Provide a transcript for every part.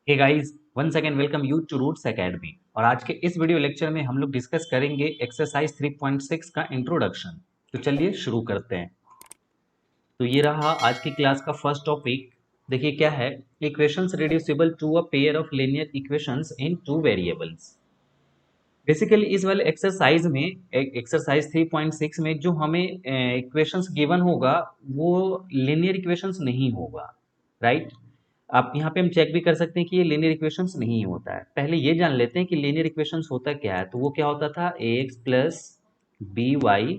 Hey guys, one second welcome you to Roots Academy. और आज के इस वीडियो लेक्चर में हम लोग डिस्कस करेंगे एक्सरसाइज 3.6 का इंट्रोडक्शन। तो चलिए शुरू करते हैं। तो ये रहा आज की क्लास का फर्स्ट टॉपिक। देखिए क्या है, equations reducible to a pair of linear equations in two variables. Basically इस वाले एक्सरसाइज में एक्सरसाइज 3.6 में जो हमें इक्वेशंस गिवन होगा वो लीनियर इक्वेशंस नहीं होगा, राइट। आप यहाँ पे हम चेक भी कर सकते हैं कि ये लीनियर इक्वेशंस नहीं होता है। पहले ये जान लेते हैं कि लीनियर इक्वेशंस होता क्या है। तो वो क्या होता था, A X plus B Y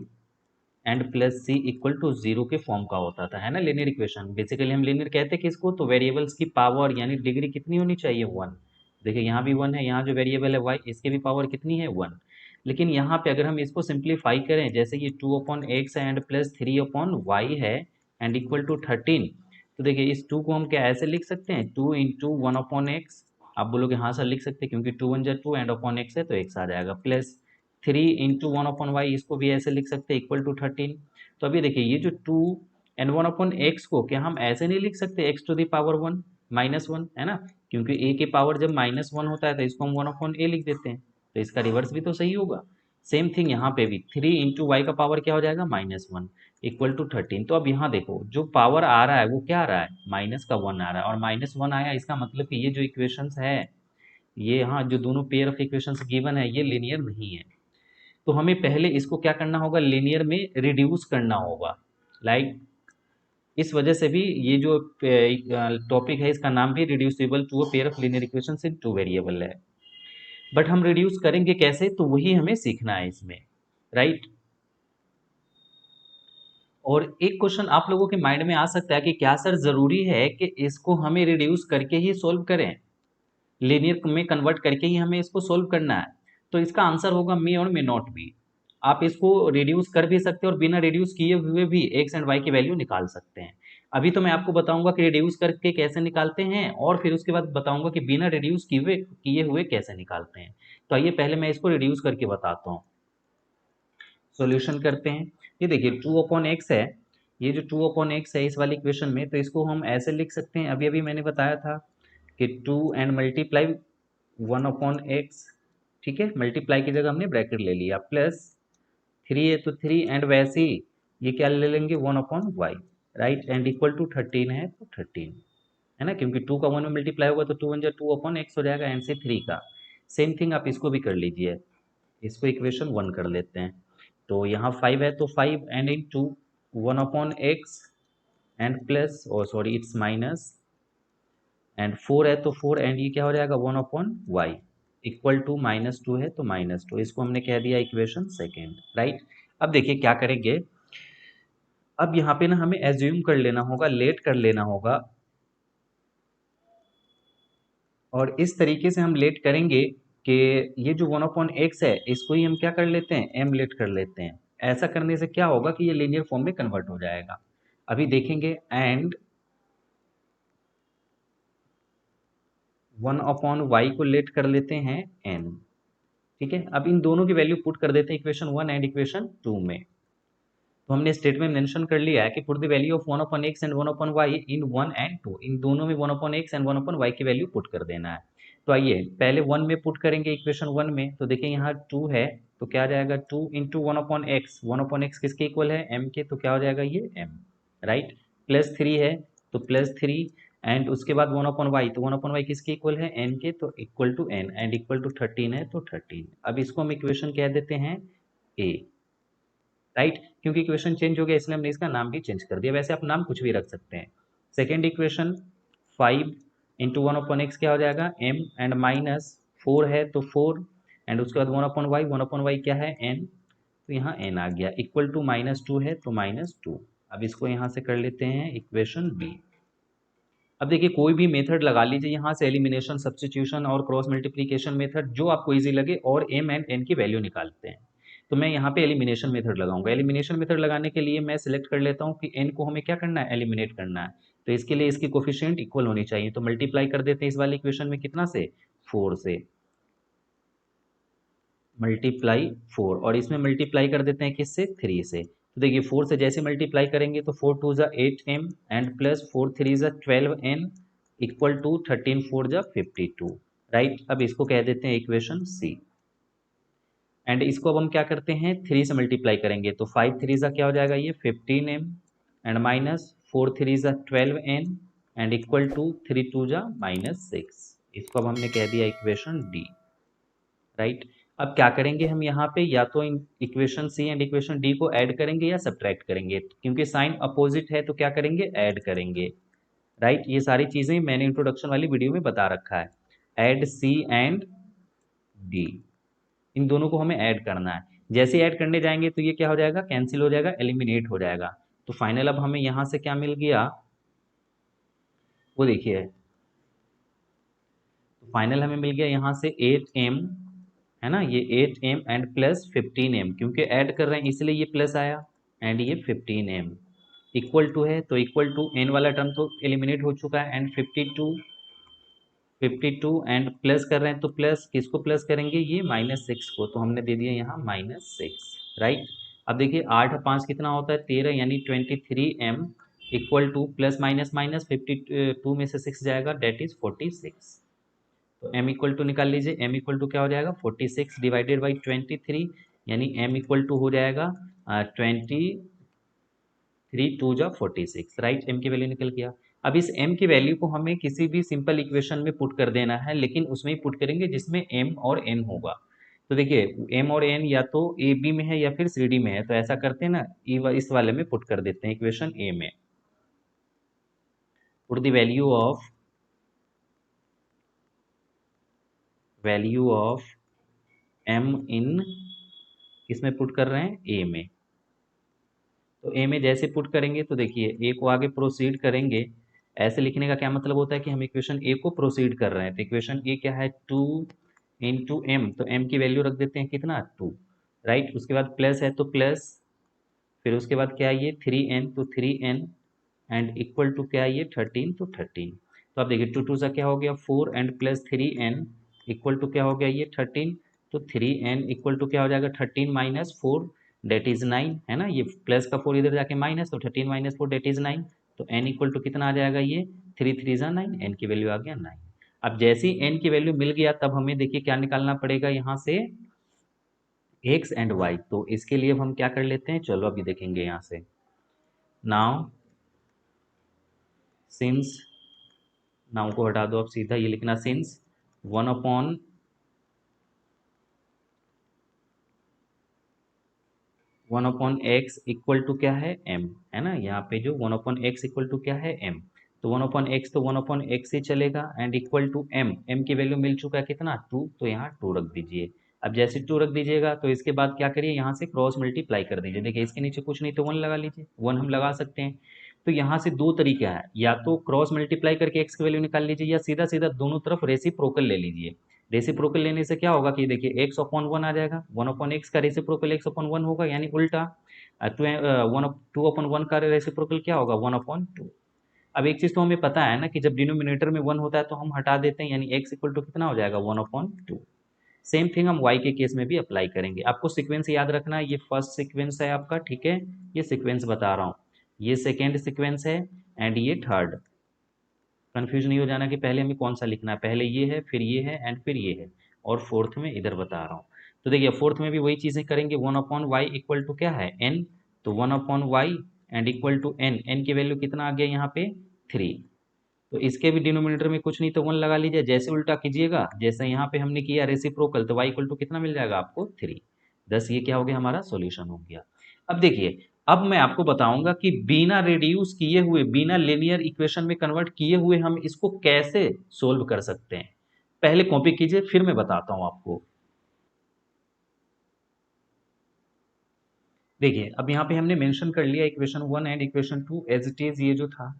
and plus C equal to zero के फॉर्म का होता था, है ना लीनियर इक्वेशन। बेसिकली हम लीनियर कहते हैं किसको, तो वेरिएबल्स की पावर यानी डिग्री कितनी होनी चाहिए, वन। देखिए यहाँ भी वन है, यहाँ जो वेरिएबल है वाई, इसके भी पावर कितनी है, वन। लेकिन यहाँ पे अगर हम इसको सिंप्लीफाई करें, जैसे ये 2/x है एंड प्लस 3/y है एंड इक्वल टू 13। तो देखिए इस 2 को हम क्या ऐसे लिख सकते हैं, 2 इंटू 1/x। आप बोलोगे हाँ सर लिख सकते हैं, क्योंकि 2 1 जा 2 एंड अपॉन एक्स है तो एक्स आ जाएगा, प्लस 3 इंटू 1/y, इसको भी ऐसे लिख सकते हैं इक्वल टू 13। तो अभी देखिए ये जो 2 एंड 1/x को क्या हम ऐसे नहीं लिख सकते, x टू द पावर 1 -1, है ना। क्योंकि a की पावर जब -1 होता है तो इसको हम 1/a लिख देते हैं, तो इसका रिवर्स भी तो सही होगा। सेम थिंग यहाँ पे भी 3 इंटू वाई का पावर क्या हो जाएगा, -1 इक्वल टू 13। तो अब यहाँ देखो जो पावर आ रहा है वो क्या आ रहा है, माइनस का 1 आ रहा है, और -1 आया, इसका मतलब कि ये जो इक्वेशंस है, ये यहाँ जो दोनों पेयर ऑफ इक्वेशंस गिवन है ये लीनियर नहीं है। तो हमें पहले इसको क्या करना होगा, लीनियर में रिड्यूस करना होगा। लाइक इस वजह से भी ये जो टॉपिक है इसका नाम भी reducible to a pair of linear equations in two variable है। बट हम रिड्यूस करेंगे कैसे, तो वही हमें सीखना है इसमें, राइट। और एक क्वेश्चन आप लोगों के माइंड में आ सकता है कि क्या सर जरूरी है कि इसको हमें रिड्यूस करके ही सोल्व करें, लीनियर में कन्वर्ट करके ही हमें इसको सोल्व करना है। तो इसका आंसर होगा मे और मे नॉट बी। आप इसको रिड्यूस कर भी सकते हैं और बिना रिड्यूस किए हुए भी एक्स एंड वाई की वैल्यू निकाल सकते हैं। अभी तो मैं आपको बताऊंगा कि रिड्यूस करके कैसे निकालते हैं, और फिर उसके बाद बताऊंगा कि बिना रिड्यूस किए हुए कैसे निकालते हैं। तो आइए पहले मैं इसको रिड्यूस करके बताता हूँ। सॉल्यूशन करते हैं। ये देखिए 2/x है, ये जो 2/x है इस वाली इक्वेशन में, तो इसको हम ऐसे लिख सकते हैं, अभी अभी मैंने बताया था कि 2 एंड मल्टीप्लाई 1/x, ठीक है। मल्टीप्लाई की जगह हमने ब्रैकेट ले लिया, प्लस 3 है तो 3 एंड वैसे ही ये क्या ले लेंगे, 1/y, right, and equal to 13 है तो 13, है ना, क्योंकि 2 का 1 में मल्टीप्लाई होगा तो 2 1 जा 2/x हो जाएगा, एंड से 3 का। सेम थिंग आप इसको भी कर लीजिए, इसको इक्वेशन 1 कर लेते हैं। तो यहाँ 5 है तो 5 and in two 1/x and plus, और सॉरी इट्स माइनस, एंड 4 है तो 4 एंड ये क्या हो जाएगा, 1/y इक्वल टू -2 है तो -2, इसको हमने कह दिया इक्वेशन सेकेंड, राइट। अब देखिए क्या करेंगे, अब यहाँ पे ना हमें एज्यूम कर लेना होगा, लेट कर लेना होगा, और इस तरीके से हम लेट करेंगे कि ये जो 1/x है इसको ही हम क्या कर लेते हैं, m लेट कर लेते हैं। ऐसा करने से क्या होगा कि ये लीनियर फॉर्म में कन्वर्ट हो जाएगा। अभी देखेंगे, एंड 1/y को लेट कर लेते हैं n, ठीक है। अब इन दोनों की वैल्यू पुट कर देते हैं इक्वेशन 1 एंड इक्वेशन 2 में। तो हमने स्टेटमेंट मेंशन कर लिया है कि put the value of 1/x and 1/y in 1 and 2, इन दोनों में 1/x एंड 1/y की वैल्यू पुट कर देना है। तो आइए पहले 1 में पुट करेंगे, इक्वेशन 1 में। तो देखिए यहाँ 2 है तो क्या आ जाएगा, 2 इंटू 1/x, 1/x किसके इक्वल है, m के, तो क्या हो जाएगा ये m, राइट। प्लस 3 है तो प्लस 3, एंड उसके बाद 1/y, तो 1/y किसके इक्वल है, n के, तो equal to n, and equal to 13 है तो 13। अब इसको हम इक्वेशन कह देते हैं a, राइट। क्योंकि इक्वेशन चेंज हो गया इसलिए हमने इसका नाम भी चेंज कर दिया, वैसे आप नाम कुछ भी रख सकते हैं। सेकेंड इक्वेशन 5 इंटू 1/x क्या हो जाएगा, m, एंड माइनस 4 है तो 4, एंड उसके बाद 1/y, 1/y क्या है, n, तो यहाँ n आ गया, इक्वल टू -2 है तो -2। अब इसको यहाँ से कर लेते हैं इक्वेशन बी। अब देखिए कोई भी मेथड लगा लीजिए यहाँ से, एलिमिनेशन, सब्स्टिट्यूशन और क्रॉस मल्टीप्लिकेशन मेथड, जो आपको इजी लगे, और m एंड n की वैल्यू निकालते हैं। तो मैं यहाँ पे एलिमिनेशन मेथड लगाऊंगा। एलिमिनेशन मेथड लगाने के लिए मैं सिलेक्ट कर लेता हूँ कि n को हमें क्या करना है, एलिमिनेट करना है। तो इसके लिए इसकी कोफिशिएंट इक्वल होनी चाहिए, तो मल्टीप्लाई कर देते हैं इस वाले इक्वेशन में कितना से, 4 से, मल्टीप्लाई 4, और इसमें मल्टीप्लाई कर देते हैं किससे, 3 से। तो देखिए 4 से जैसे मल्टीप्लाई करेंगे तो 4 2 ज़ा 8m एंड प्लस 4 3 ज़ा 12n इक्वल टू 13 4 जा 52, राइट। अब इसको कह देते हैं इक्वेशन सी। एंड इसको अब हम क्या करते हैं, 3 से मल्टीप्लाई करेंगे तो 5 3 जा क्या हो जाएगा ये 15m, एंड माइनस 4 3 जा 12n, एंड इक्वल टू 3 2 जा -6। इसको अब हमने कह दिया इक्वेशन डी, राइट। अब क्या करेंगे हम यहाँ पे, या तो equation C and equation D को ऐड करेंगे या सब्ट्रैक्ट करेंगे, क्योंकि साइन अपोजिट है तो क्या करेंगे, ऐड करेंगे, राइट। ये सारी चीजें मैंने इंट्रोडक्शन वाली वीडियो में बता रखा है। ऐड सी एंड डी, इन दोनों को हमें ऐड करना है। जैसे ऐड करने जाएंगे तो ये क्या हो जाएगा, कैंसिल हो जाएगा, एलिमिनेट हो जाएगा। तो फाइनल अब हमें यहाँ से क्या मिल गया, वो देखिए, तो फाइनल हमें मिल गया यहाँ से 8m, है ना, ये 8m एंड प्लस 15m, क्योंकि ऐड कर रहे हैं इसलिए ये प्लस आया, एंड ये 15m इक्वल टू है, तो इक्वल टू n वाला टर्म तो एलिमिनेट हो चुका है, एंड 52 एंड प्लस कर रहे हैं तो प्लस किसको प्लस करेंगे, ये -6 को, तो हमने दे दिया यहाँ -6, राइट। अब देखिए 8 5 कितना होता है 13, यानी 23m equal two plus minus minus 52 में से 6 जाएगा, डेट इज 46। तो m इक्वल टू निकाल लीजिए, m इक्वल टू क्या हो जाएगा 46 डिवाइडेड बाई 23, यानी m इक्वल टू हो जाएगा 23 2 जा 46, राइट। m की वैल्यू निकल गया। अब इस m की वैल्यू को हमें किसी भी सिंपल इक्वेशन में पुट कर देना है, लेकिन उसमें ही पुट करेंगे जिसमें m और n होगा। तो देखिए m और n या तो ए बी में है या फिर सी डी में है, तो ऐसा करते हैं ना, इस वाले में पुट कर देते हैं, इक्वेशन ए में put the value of m इन, किसमें पुट कर रहे हैं, ए में। तो ए में जैसे पुट करेंगे तो देखिए ए को आगे प्रोसीड करेंगे, ऐसे लिखने का क्या मतलब होता है कि हम इक्वेशन ए को प्रोसीड कर रहे हैं। तो इक्वेशन ए क्या है, 2 इंटू एम, तो एम की वैल्यू रख देते हैं कितना 2, राइट। उसके बाद प्लस है तो प्लस, फिर उसके बाद क्या है ये 3n, तो 3n एंड इक्वल टू क्या है ये 13, तो 13। तो आप देखिए 2 2 सा क्या हो गया 4, and plus 3n equal to क्या हो गया ये 13, तो 3n इक्वल टू क्या हो जाएगा 13 माइनस 4, डेट इज 9, है ना, ये प्लस का 4 इधर जाके माइनस, तो 13 माइनस 4 डेट इज 9। तो n इक्वल टू कितना आ जाएगा ये 3 3 जा 9, n की वैल्यू आ गया 9। अब जैसे ही n की वैल्यू मिल गया तब हमें देखिए क्या निकालना पड़ेगा यहाँ से, x एंड y। तो इसके लिए अब हम क्या कर लेते हैं, चलो अभी देखेंगे यहाँ से। नाउ सिंस, नाउ को हटा दो, अब सीधा ये लिखना सिंस 1/x इक्वल टू क्या है m, है ना, यहाँ पे जो 1/x इक्वल टू क्या है m, तो 1/x तो 1/x ही चलेगा, एंड इक्वल टू m की वैल्यू मिल चुका है कितना 2, तो यहाँ 2 रख दीजिए। अब जैसे 2 रख दीजिएगा तो इसके बाद क्या करिए, यहाँ से क्रॉस मल्टीप्लाई कर दीजिए। देखिए इसके नीचे कुछ नहीं तो 1 लगा लीजिए, 1 हम लगा सकते हैं। तो यहाँ से दो तरीका है, या तो क्रॉस मल्टीप्लाई करके x की वैल्यू निकाल लीजिए, या सीधा सीधा दोनों तरफ रेसिप्रोकल ले लीजिए। रेसिप्रोकल लेने से क्या होगा कि देखिए x अपॉन 1 आ जाएगा, 1/x का रेसिप्रोकल x अपॉन 1 होगा, यानी उल्टा 2/1 का रेसिप्रोकल क्या होगा 1/2। अब एक चीज़ तो हमें पता है ना कि जब डिनोमिनेटर में 1 होता है तो हम हटा देते हैं, यानी x इक्वल टू कितना हो जाएगा 1/2। सेम थिंग हम y के केस में भी अप्लाई करेंगे। आपको सीक्वेंस याद रखना है, ये फर्स्ट सीक्वेंस है आपका, ठीक है, ये सीक्वेंस बता रहा हूँ, ये सेकेंड सीक्वेंस है, एंड ये थर्ड। कंफ्यूज नहीं हो जाना कि पहले हमें कौन सा लिखना है, पहले ये है फिर ये है एंड फिर ये है, और फोर्थ में इधर बता रहा हूँ। तो देखिए फोर्थ में भी वही चीज़ें करेंगे, 1/y इक्वल टू क्या है n, तो 1/y and equal to n की वैल्यू कितना आ गया यहाँ पे 3। तो इसके भी डिनोमिनेटर में कुछ नहीं तो 1 लगा लीजिए, जैसे उल्टा कीजिएगा, जैसे यहाँ पे हमने किया रेसिप्रोकल, तो y इक्वल टू कितना मिल जाएगा आपको 3। 10, ये क्या हो गया हमारा सॉल्यूशन हो गया। अब देखिए, अब मैं आपको बताऊंगा कि बिना रिड्यूस किए हुए, बिना लिनियर इक्वेशन में कन्वर्ट किए हुए हम इसको कैसे सोल्व कर सकते हैं। पहले कॉपी कीजिए फिर मैं बताता हूं आपको। देखिए अब यहाँ पे हमने मेंशन कर लिया equation 1 and equation 2 as it is, ये जो था।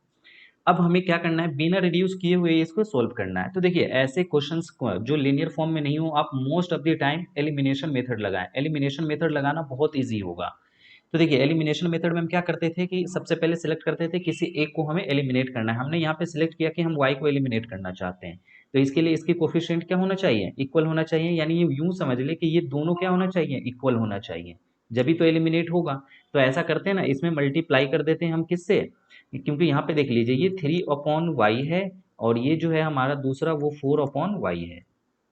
अब हमें क्या करना है, बिना रिड्यूस किए हुए इसको सोल्व करना है। तो देखिए ऐसे क्वेश्चंस जो लीनियर फॉर्म में नहीं हो, आप most of the time elimination method लगाएं। एलिमिनेशन मेथड लगाना बहुत इजी होगा। तो देखिए एलिमिनेशन मेथड में हम क्या करते थे कि सबसे पहले सिलेक्ट करते थे किसी एक को हमें एलिमिनेट करना है। हमने यहाँ पे सिलेक्ट किया कि हम y को एलिमिनेट करना चाहते हैं, तो इसके लिए इसकी कोफिशिएंट क्या होना चाहिए, इक्वल होना चाहिए, यानी ये यूं समझ ले कि ये दोनों क्या होना चाहिए, इक्वल होना चाहिए, जब तो एलिमिनेट होगा। तो ऐसा करते हैं ना, इसमें मल्टीप्लाई कर देते हैं हम किससे, क्योंकि यहाँ पे देख लीजिए ये 3/y है और ये जो है हमारा दूसरा वो 4/y है,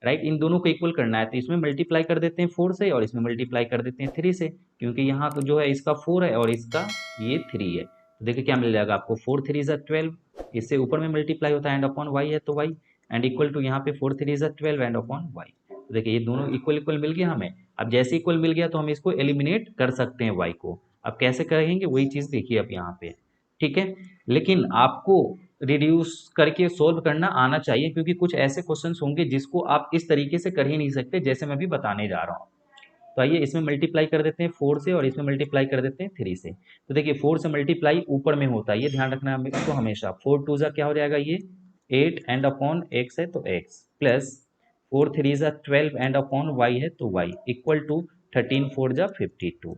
राइट। इन दोनों को इक्वल करना है तो इसमें मल्टीप्लाई कर देते हैं 4 से और इसमें मल्टीप्लाई कर देते हैं 3 से, क्योंकि यहाँ तो जो है इसका 4 है और इसका ये 3 है। तो देखिए क्या मिल जाएगा आपको, 4 3 ज़ा 12, इससे ऊपर में मल्टीप्लाई होता है एंड अपॉन वाई है तो वाई, एंड इक्वल टू यहाँ पे 4 3 ज़ा 12 एंड अपॉन वाई। तो देखिए ये दोनों इक्वल इक्वल मिल गया हमें। अब जैसे इक्वल मिल गया तो हम इसको एलिमिनेट कर सकते हैं वाई को। अब कैसे करेंगे वही चीज़ देखिए अब यहाँ पे, ठीक है। लेकिन आपको रिड्यूस करके सोल्व करना आना चाहिए, क्योंकि कुछ ऐसे क्वेश्चंस होंगे जिसको आप इस तरीके से कर ही नहीं सकते जैसे मैं भी बताने जा रहा हूँ। तो आइए इसमें मल्टीप्लाई कर देते हैं 4 से और इसमें मल्टीप्लाई कर देते हैं 3 से। तो देखिए 4 से मल्टीप्लाई ऊपर में होता है, ये ध्यान रखना है इसको हमेशा। 4 2 ज़ा क्या हो जाएगा, ये 8 एंड अपॉन एक्स है तो एक्स, प्लस 4 3 ज़ा 12 एंड अपॉन वाई है तो वाई, इक्वल टू 13 4 ज़ा 52।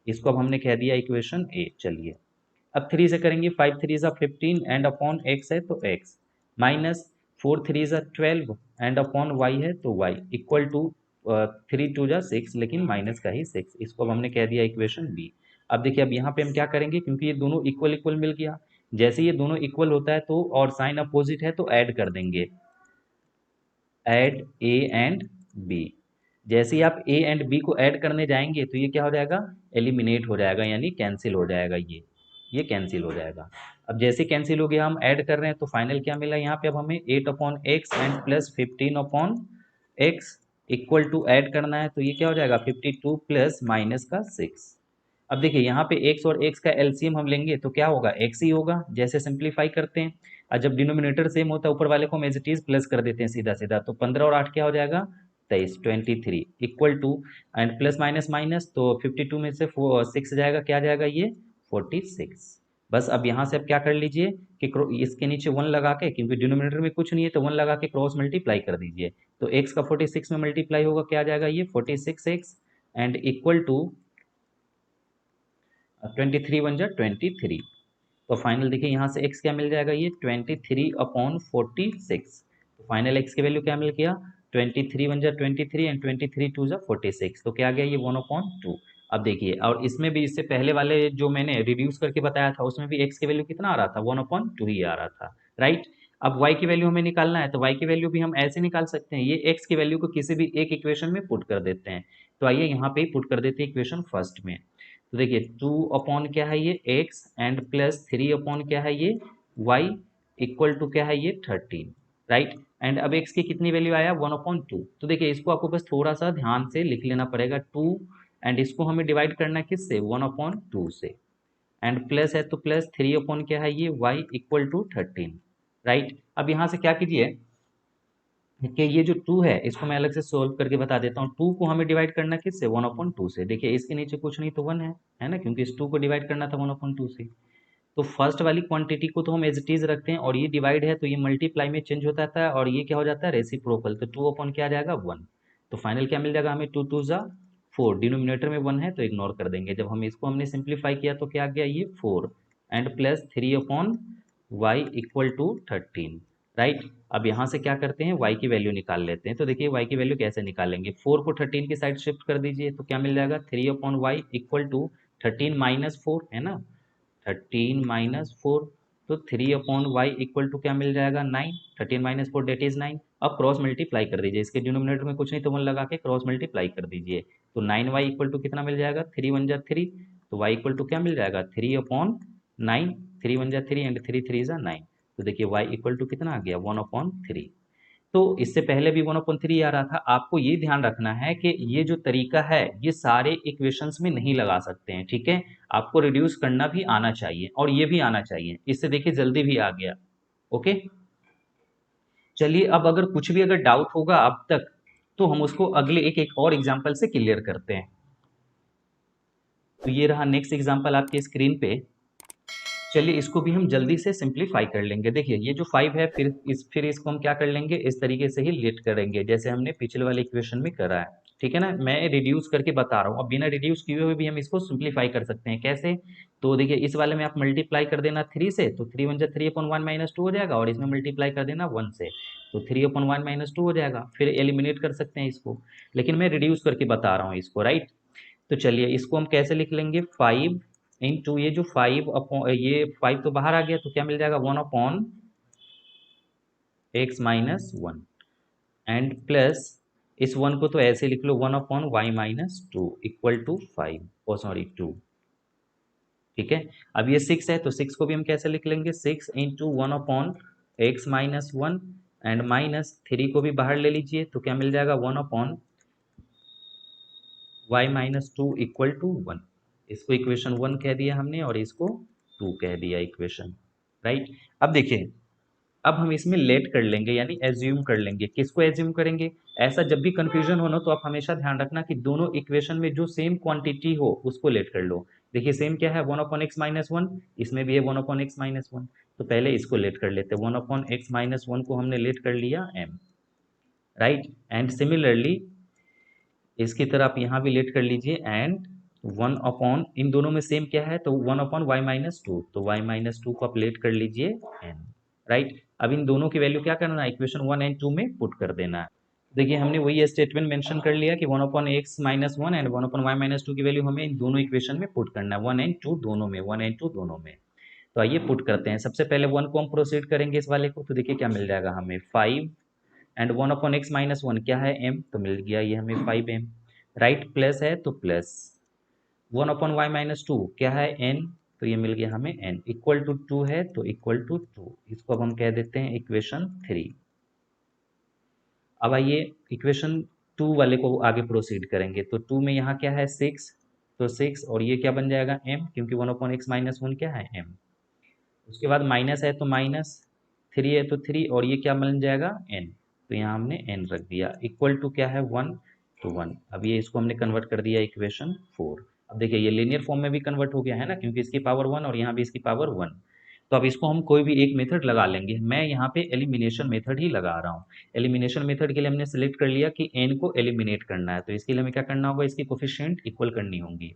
इसको अब हमने कह दिया इक्वेशन ए। चलिए अब 3 से करेंगे, 5 3 ज़ा 15 एंड अपॉन एक्स है तो एक्स, माइनस 4 3 ज़ा 12 एंड अपॉन वाई है तो वाई, इक्वल टू 3 2 ज़ा 6, लेकिन माइनस का ही 6। इसको अब हमने कह दिया इक्वेशन बी। अब देखिए अब यहाँ पे हम क्या करेंगे, क्योंकि ये दोनों इक्वल इक्वल मिल गया, जैसे ये दोनों इक्वल होता है तो और साइन अपोजिट है तो ऐड कर देंगे, ऐड ए एंड बी। जैसे ही आप ए एंड बी को ऐड करने जाएंगे तो ये क्या हो जाएगा, एलिमिनेट हो जाएगा, यानी कैंसिल हो जाएगा, ये कैंसिल हो जाएगा। अब जैसे कैंसिल हो गया, हम ऐड कर रहे हैं तो फाइनल क्या मिला यहाँ पे, अब हमें 8 upon x and plus 15 upon x, equal to add करना है तो ये क्या हो जाएगा 52 प्लस माइनस का 6। अब देखिए यहाँ पे x और x का एलसीएम हम लेंगे तो क्या होगा, x ही होगा, जैसे सिंप्लीफाई करते हैं। और जब डिनोमिनेटर सेम होता है ऊपर वाले को हम एज इट इज प्लस कर देते हैं सीधा सीधा, तो 15 और 8 क्या हो जाएगा 23, 23 equal to, and plus minus minus तो 52 में से 6 जाएगा, क्या जाएगा ये 46। बस अब यहाँ से अब क्या कर लीजिए कि इसके नीचे 1 लगा के, क्योंकि डिनोमिनेटर में कुछ नहीं है तो 1 लगा के क्रॉस मल्टीप्लाई कर दीजिए, तो x का 46 में मल्टीप्लाई होगा, क्या जाएगा ये 46x, एंड इक्वल टू 23 1 जा 23। तो फाइनल देखिए यहाँ से x क्या मिल जाएगा, ये 23 अपॉन 46। तो फाइनल x की वैल्यू क्या मिल गया, 23 1 जा 23 एंड 23 2 जा 46, तो क्या आ गया ये 1/2। अब देखिए, और इसमें भी इससे पहले वाले जो मैंने रिड्यूस करके बताया था उसमें भी x की वैल्यू कितना आ रहा था, 1/2 ही आ रहा था, राइट। अब y की वैल्यू हमें निकालना है तो y की वैल्यू भी हम ऐसे निकाल सकते हैं, ये x की वैल्यू को किसी भी एक इक्वेशन में पुट कर देते हैं। तो आइए यहाँ पे पुट कर देते हैं इक्वेशन फर्स्ट में। तो देखिए 2 अपॉन क्या है ये x एंड प्लस 3 अपॉन क्या है ये y, इक्वल टू क्या है ये 13, राइट। एंड अब x की कितनी वैल्यू आया 1/2। तो देखिए इसको आपको बस थोड़ा सा ध्यान से लिख लेना पड़ेगा 2, एंड इसको हमें डिवाइड करना है किससे 1/2 से, एंड प्लस है तो प्लस 3 अपॉन क्या है ये y, इक्वल टू 13, राइट। अब यहाँ से क्या कीजिए कि ये जो 2 है इसको मैं अलग से सोल्व करके बता देता हूँ। 2 को हमें डिवाइड करना किससे 1/2 से, देखिए इसके नीचे कुछ नहीं तो 1 है ना, क्योंकि इस 2 को डिवाइड करना था 1/2 से। तो फर्स्ट वाली क्वांटिटी को तो हम एज इट इज रखते हैं, और ये डिवाइड है तो ये मल्टीप्लाई में चेंज होता है और ये क्या हो जाता है रेसिप्रोकल, तो 2 अपॉन क्या आ जाएगा 1। तो फाइनल क्या मिल जाएगा हमें 2 2 जा 4, डिनोमिनेटर में 1 है तो इग्नोर कर देंगे। जब हम इसको हमने सिंप्लीफाई किया तो क्या आ गया ये 4, and plus 3 upon y, equal to 13, right. अब यहाँ से क्या करते हैं y की वैल्यू निकाल लेते हैं। तो देखिए y की वैल्यू कैसे निकालेंगे, 4 को 13 की साइड शिफ्ट कर दीजिए तो क्या मिल जाएगा 3 upon y, equal to 13 minus 4 है ना, 13 माइनस 4, तो 3 अपॉन वाई इक्वल टू क्या मिल जाएगा 9, 13 माइनस 4 डेट इज 9। अब क्रॉस मल्टीप्लाई कर दीजिए, इसके डिनोमिनेटर में कुछ नहीं तो 1 लगा के क्रॉस मल्टीप्लाई कर दीजिए, तो 9y इक्वल टू कितना मिल जाएगा 3 1 जा 3, तो y इक्वल टू क्या मिल जाएगा 3 अपॉन 9, 3 1 जा 3 एंड 3 3 जा 9, तो देखिए y इक्वल टू कितना आ गया 1/3। तो इससे पहले भी 1/3 आ रहा था। आपको ये ध्यान रखना है कि ये जो तरीका है ये सारे इक्वेशंस में नहीं लगा सकते हैं, ठीक है। आपको रिड्यूस करना भी आना चाहिए और ये भी आना चाहिए, इससे देखिए जल्दी भी आ गया। ओके, चलिए अब अगर कुछ भी अगर डाउट होगा अब तक तो हम उसको अगले एक और एग्जाम्पल से क्लियर करते हैं। तो ये रहा नेक्स्ट एग्जाम्पल आपके स्क्रीन पे। चलिए इसको भी हम जल्दी से सिंप्लीफाई कर लेंगे। देखिए ये जो 5 है फिर इसको हम क्या कर लेंगे, इस तरीके से ही लेट करेंगे जैसे हमने पिछले वाले इक्वेशन में करा है, ठीक है ना। मैं रिड्यूस करके बता रहा हूँ, अब बिना रिड्यूस किए हुए भी हम इसको सिंप्लीफाई कर सकते हैं। कैसे, तो देखिए इस वाले में आप मल्टीप्लाई कर देना 3 से, तो 3 1 जा 3/1 माइनस 2 हो जाएगा, और इसमें मल्टीप्लाई कर देना 1 से, तो 3/1 माइनस 2 हो जाएगा। फिर एलिमिनेट कर सकते हैं इसको, लेकिन मैं रिड्यूस करके बता रहा हूँ इसको, राइट। तो चलिए इसको हम कैसे लिख लेंगे 5 इंटू ये जो 5 अपॉन ये 5 तो बाहर आ गया तो क्या मिल जाएगा 1/, x minus one and plus इस वन को तो ऐसे लिख लो 1/y-2 इक्वल टू 5 सॉरी 2। ठीक है, अब ये 6 है तो 6 को भी हम कैसे लिख लेंगे 6 इंटू 1/x-1 एंड माइनस 3 को भी बाहर ले लीजिए तो क्या मिल जाएगा 1/y-2 इक्वल टू 1। इसको इक्वेशन 1 कह दिया हमने और इसको 2 कह दिया इक्वेशन, राइट। अब देखिए, अब हम इसमें लेट कर लेंगे यानी एज्यूम कर लेंगे। किसको एज्यूम करेंगे? ऐसा जब भी कंफ्यूजन हो ना तो आप हमेशा ध्यान रखना कि दोनों इक्वेशन में जो सेम क्वांटिटी हो उसको लेट कर लो। देखिए सेम क्या है 1/x-1, इसमें भी है 1/x-1, तो पहले इसको लेट कर लेते हैं। 1/x-1 को हमने लेट कर लिया m, राइट। एंड सिमिलरली इसकी तरह आप यहाँ भी लेट कर लीजिए एंड 1 अपॉन, इन दोनों में सेम क्या है तो 1/y-2, तो y-2 को आप लेट कर लीजिए n, राइट। अब इन दोनों की वैल्यू क्या करना है इक्वेशन 1 एंड 2 में पुट कर देना है। देखिए हमने वही स्टेटमेंट मेंशन कर लिया कि 1/x-1 एंड 1/y-2 की वैल्यू हमें इन दोनों इक्वेशन में पुट करना है, 1 एंड 2 दोनों में, 1 एंड 2 दोनों में। तो आइए पुट करते हैं। सबसे पहले 1 को हम प्रोसीड करेंगे इस वाले को, तो देखिए क्या मिल जाएगा हमें 5 एंड 1/x-1 क्या है m, तो मिल गया ये हमें 5m, राइट। प्लस है तो प्लस 1/y-2 क्या है n, तो ये मिल गया हमें n, इक्वल टू 2 है तो इक्वल टू 2, इसको अब हम कह देते हैं इक्वेशन 3। अब आइए इक्वेशन 2 वाले को आगे प्रोसीड करेंगे, तो 2 में यहाँ क्या है 6, तो 6 और ये क्या बन जाएगा m, क्योंकि 1/x-1 क्या है m। उसके बाद माइनस है तो माइनस, 3 है तो 3 और ये क्या बन जाएगा n, तो यहाँ हमने n रख दिया, इक्वल टू क्या है 1, तो 1। अब ये इसको हमने कन्वर्ट कर दिया इक्वेशन 4। अब देखिए ये लीनियर फॉर्म में भी कन्वर्ट हो गया है ना, क्योंकि इसकी पावर 1 और यहाँ भी इसकी पावर 1। तो अब इसको हम कोई भी एक मेथड लगा लेंगे। मैं यहाँ पे एलिमिनेशन मेथड ही लगा रहा हूँ। एलिमिनेशन मेथड के लिए हमने सेलेक्ट कर लिया कि n को एलिमिनेट करना है, तो इसके लिए हमें क्या करना होगा, इसकी कोफिशिएंट इक्वल करनी होंगी।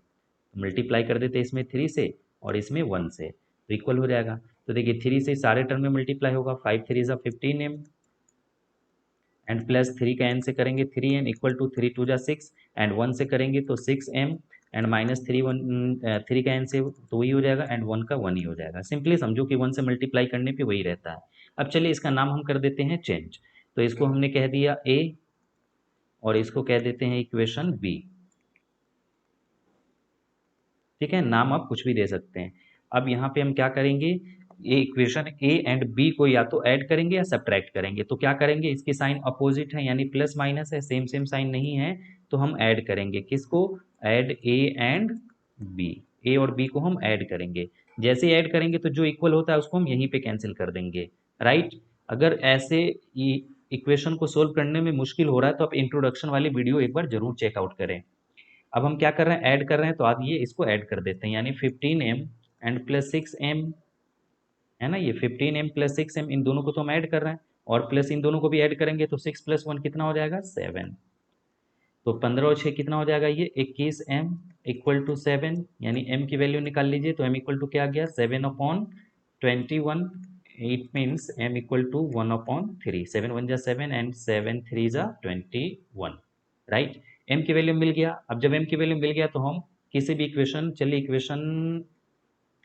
मल्टीप्लाई कर देते हैं इसमें 3 से और इसमें 1 से, तो इक्वल हो जाएगा। तो देखिए 3 से सारे टर्म में मल्टीप्लाई होगा, 5 3 जा 15m एंड प्लस 3 का n से करेंगे 3n इक्वल टू 3 2 जा 6 एंड 1 से करेंगे तो 6m एंड माइनस 3 का n से तो वही हो जाएगा एंड 1 का 1 ही हो जाएगा। सिंपली समझो कि 1 से मल्टीप्लाई करने पे वही रहता है। अब चलिए इसका नाम हम कर देते हैं चेंज, तो इसको हमने कह दिया a और इसको कह देते हैं इक्वेशन b। ठीक है, नाम आप कुछ भी दे सकते हैं। अब यहाँ पे हम क्या करेंगे, ये इक्वेशन ए एंड बी को या तो ऐड करेंगे या सब्ट्रैक्ट करेंगे। तो क्या करेंगे, इसकी साइन अपोजिट है यानी प्लस माइनस है, सेम सेम साइन नहीं है, तो हम ऐड करेंगे किसको, ऐड ए एंड बी, ए और बी को हम ऐड करेंगे। जैसे ही ऐड करेंगे तो जो इक्वल होता है उसको हम यहीं पे कैंसिल कर देंगे, राइट। अगर ऐसे इक्वेशन को सोल्व करने में मुश्किल हो रहा है तो आप इंट्रोडक्शन वाली वीडियो एक बार जरूर चेकआउट करें। अब हम क्या कर रहे हैं, ऐड कर रहे हैं, तो आप ये इसको ऐड कर देते हैं यानी 15m एंड प्लस 6m है ना, ये 15m प्लस 6m इन दोनों को तो हम ऐड कर रहे हैं और प्लस इन दोनों को भी ऐड करेंगे तो 6 + 1 कितना हो जाएगा 7, तो 15 और 6 कितना हो जाएगा ये 21m इक्वल टू 7, यानी m की वैल्यू निकाल लीजिए तो m इक्वल टू क्या आ गया 7/21। It means m equal to 1/3, 7 1 जा 7 एंड 7 3 जा 21, राइट। m की वैल्यू मिल गया। अब जब m की वैल्यू मिल गया तो हम किसी भी इक्वेशन, चलिए इक्वेशन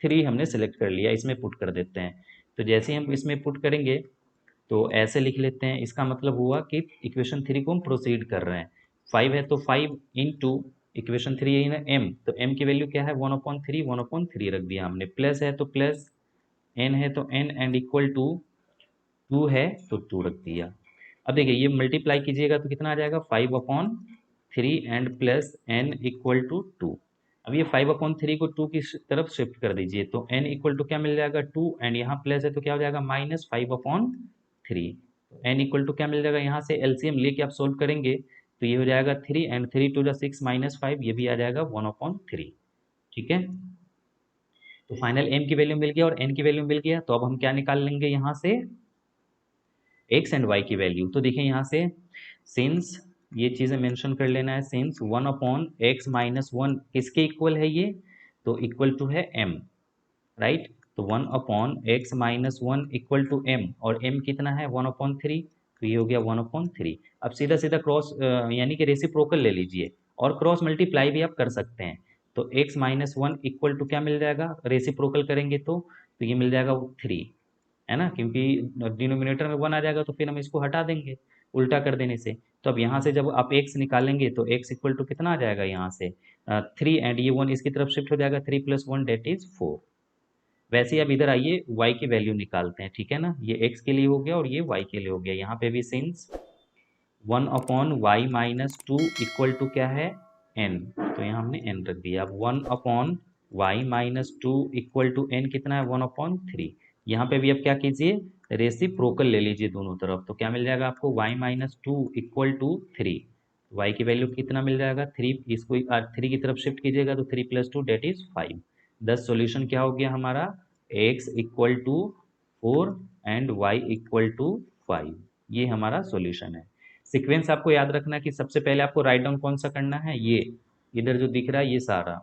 3 हमने सेलेक्ट कर लिया, इसमें पुट कर देते हैं। तो जैसे ही हम इसमें पुट करेंगे तो ऐसे लिख लेते हैं, इसका मतलब हुआ कि इक्वेशन 3 को हम प्रोसीड कर रहे हैं। 5 है तो 5 इंटू इक्वेशन 3 यही ना m, तो m की वैल्यू क्या है 1/3 रख दिया हमने, प्लस है तो प्लस, n है तो n एंड इक्वल टू 2 है तो 2 रख दिया। अब देखिए ये मल्टीप्लाई कीजिएगा तो कितना आ जाएगा 5/3 and plus n equal to 2। अब ये 5/3 को 2 की तरफ शिफ्ट कर दीजिए तो n इक्वल टू क्या मिल जाएगा 2 एंड यहाँ प्लस है तो क्या हो जाएगा -5/3। तो n इक्वल टू क्या मिल जाएगा, यहाँ से एलसीएम लेके आप सोल्व करेंगे तो ये हो जाएगा 3 एंड 3 2 जा 6 -5, ये भी आ जाएगा 1/3। ठीक है, तो फाइनल m की वैल्यू मिल गया और n की वैल्यू मिल गया। तो अब हम क्या निकाल लेंगे यहाँ से x एंड y की वैल्यू। तो देखिए यहाँ से सिंस ये चीज़ें मेंशन कर लेना है, सिंस 1/x-1 किसके इक्वल है ये, तो इक्वल टू है m, राइट। तो 1/x-1 इक्वल टू m और m कितना है 1/3, तो ये हो गया 1/3। अब सीधा सीधा क्रॉस यानी कि रेसिप्रोकल ले लीजिए और क्रॉस मल्टीप्लाई भी आप कर सकते हैं। तो x-1 इक्वल टू क्या मिल जाएगा, रेसिप्रोकल करेंगे तो ये मिल जाएगा 3, है ना, क्योंकि डिनोमिनेटर में 1 आ जाएगा तो फिर हम इसको हटा देंगे उल्टा कर देने से। तो अब यहाँ से जब आप x निकालेंगे तो x इक्वल टू कितना आ जाएगा यहाँ से 3, एंड ये 1 इसकी तरफ शिफ्ट हो जाएगा, 3 + 1 डेट इज 4। वैसे ही अब इधर आइए y की वैल्यू निकालते हैं, ठीक है ना। ये x के लिए हो गया और ये y के लिए हो गया। यहाँ पे भी सिंस 1/y-2 इक्वल टू क्या है n, तो यहाँ हमने n रख दिया। अब 1/y-2 इक्वल टू n कितना है 1/3। यहाँ पे भी अब क्या कीजिए, रेसिप्रोकल ले लीजिए दोनों तरफ, तो क्या मिल जाएगा आपको y-2 इक्वल टू 3। y की वैल्यू कितना मिल जाएगा 3, इसको 3 की तरफ शिफ्ट कीजिएगा तो 3 + 2 डेट इज 5। दस सोल्यूशन क्या हो गया हमारा, x equal to 4 and y equal to 5। ये हमारा सोल्यूशन है। सीक्वेंस आपको याद रखना कि सबसे पहले आपको राइट डाउन कौन सा करना है, ये इधर जो दिख रहा है ये सारा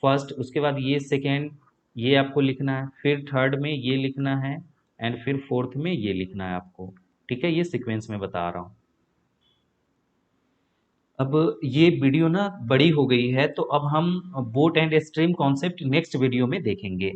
फर्स्ट, उसके बाद ये सेकेंड, ये आपको लिखना है, फिर थर्ड में ये लिखना है, एंड फिर फोर्थ में ये लिखना है आपको। ठीक है, ये सीक्वेंस में बता रहा हूँ। अब ये वीडियो ना बड़ी हो गई है, तो अब हम boat and stream concept next video में देखेंगे।